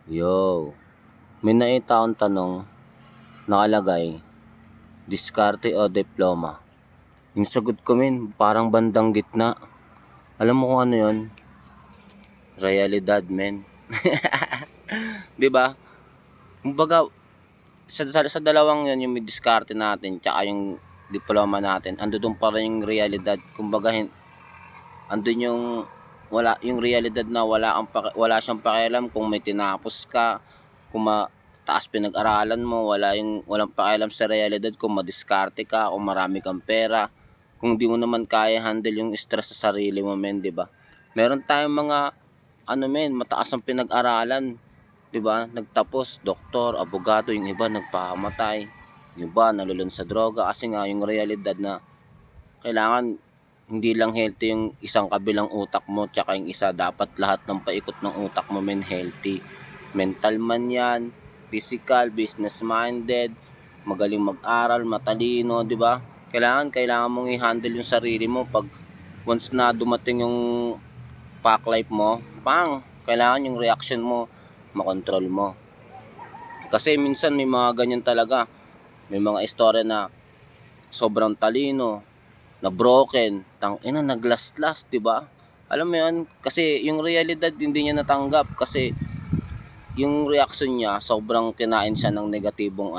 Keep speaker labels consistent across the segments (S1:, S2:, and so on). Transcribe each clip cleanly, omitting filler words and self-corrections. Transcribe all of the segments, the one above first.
S1: Yo, may nakita akong tanong, nakalagay, diskarte o diploma? Yung sagot ko parang bandang gitna. Alam mo kung ano yun? Realidad, men. 'Di ba? Kumbaga, sa dalawang yun, yung may diskarte natin, tsaka yung diploma natin, andun pa rin yung realidad. Kumbaga, andun yung yung realidad na wala siyang pakialam kung may tinapos ka, kung taas pinag-aralan mo, walang pakialam sa realidad kung madiskarte ka, kung marami kang pera, kung di mo naman kaya handle yung stress sa sarili mo, men, 'di ba? Meron tayong mga mataas ang pinag-aralan, 'di ba? Nagtapos, doktor, abogado, yung iba nagpamatay, yung iba nalulun sa droga kasi nga yung realidad na kailangan hindi lang healthy yung isang kabilang utak mo, tsaka yung isa, dapat lahat ng paikot ng utak mo healthy. Mental man yan, physical, business minded, magaling mag-aral, matalino, di ba? Kailangan mong i-handle yung sarili mo pag once na dumating yung pack life mo, kailangan yung reaction mo makontrol mo. Kasi minsan may mga ganyan talaga. May mga istorya na sobrang talino, na broken, naglaslas, 'di ba? Alam mo 'yun, kasi yung realidad hindi niya natanggap kasi yung reaction niya sobrang kinain siya ng negatibong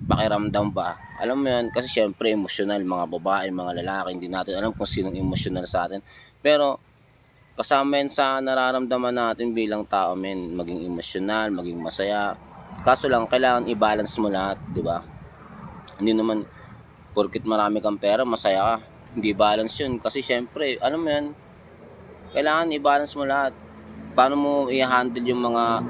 S1: pakiramdam ba. Alam mo 'yun, kasi syempre emosyonal, mga babae, mga lalaki, hindi natin alam kung sinong emosyonal sa atin. Pero kasama yan sa nararamdaman natin bilang tao, maging emosyonal, maging masaya. Kaso lang kailangan i-balance mo lahat, 'di ba? Hindi naman porket marami kang pera masaya ka. Hindi balance 'yun kasi syempre, alam mo 'yan, kailangan i-balance mo lahat. Paano mo i-handle yung mga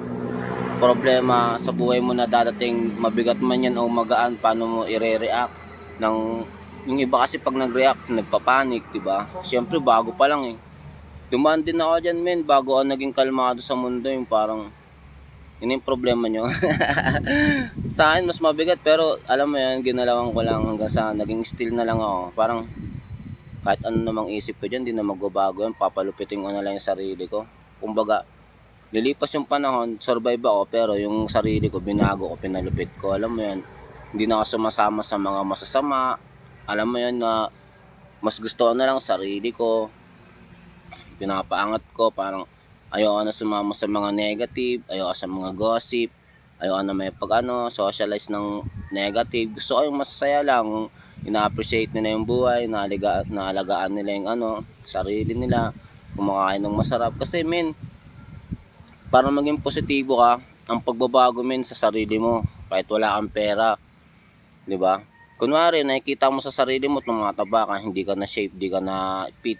S1: problema sa buhay mo na dadating, mabigat man 'yan o magaan, paano mo i-react ng yung iba kasi pag nag-react, nagpapanik, 'di ba? Syempre bago pa lang eh. Dumaan din ako dyan, bago ako naging kalmado sa mundo, yung parang, yun yung problema nyo. Sa akin, mas mabigat, pero alam mo yan, ginalawan ko lang hanggang sa naging still na lang ako. Parang, kahit ano namang isip ko dyan, di na magbabago yan, papalupitin ko na lang yung sarili ko. Kumbaga, lilipas yung panahon, survive ako, pero yung sarili ko, binago ko, pinalupit ko. Alam mo yan, hindi na ako sumasama sa mga masasama. Alam mo yan na, mas gusto ko na lang sarili ko, pinapaangat ko, parang ayoko na sumama sa mga negative, ayoko sa mga gossip, ayoko na may socialize ng negative. Gusto ko yung masasaya lang, ina-appreciate nila yung buhay, naalagaan nila yung sarili nila, kumakain ng masarap. Kasi para maging positibo ka, ang pagbabago sa sarili mo, kahit wala kang pera, 'di ba? Kunwari nakikita mo sa sarili mo tumataba ka, hindi ka na shape, hindi ka na fit,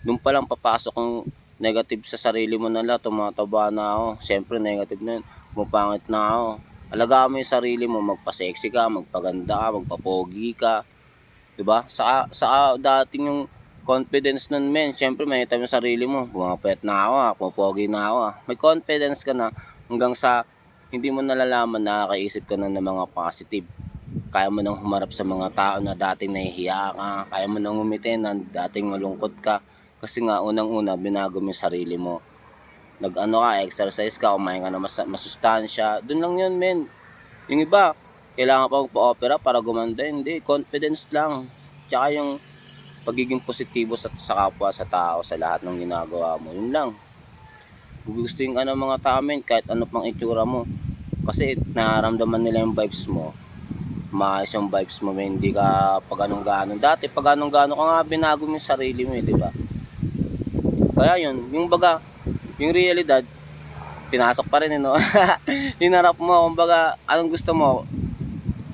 S1: doon pa lang papasok yung negative sa sarili mo na tumataba na ako. Siyempre negative na yun, pumapangit na ako. Alagaan mo yung sarili mo, magpa-sexy ka, magpaganda ka, magpa-pogi ka. Diba? Sa dating yung confidence nun, siyempre may time yung sarili mo, pumapayat na ako, pumapogi na ako. May confidence ka na hanggang sa hindi mo nalalaman, nakakaisip ka na ng mga positive. Kaya mo nang humarap sa mga tao na dating nahihiya ka, kaya mo nang umiti na dating malungkot ka. Kasi nga, unang-una, binago mo yung sarili mo. Exercise ka, kumain ka na masustansya. Doon lang yun, Yung iba, kailangan pa magpa-opera para gumanda. Hindi, confidence lang. Tsaka yung pagiging positibo sa kapwa, sa tao, sa lahat ng ginagawa mo. Yun lang. Gusto yung mga tao, kahit ano pang itsura mo. Kasi nararamdaman nila yung vibes mo. Maayos yung vibes mo, hindi ka pag anong-ganon. Dati, pag anong-ganon ka nga, binago mo yung sarili mo, di ba? Kaya yun, yung yung realidad, pinasok pa rin, no? Hinarap mo, kumbaga, anong gusto mo?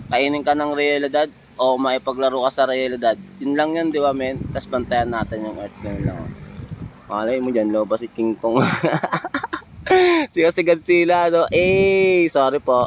S1: Kainin ka ng realidad o maipaglaro ka sa realidad? Yun lang yun, di ba, Tapos bantayan natin yung earth, yun lang. Malay mo dyan, loba si King Kong. Siya si Godzilla, no? Sorry po.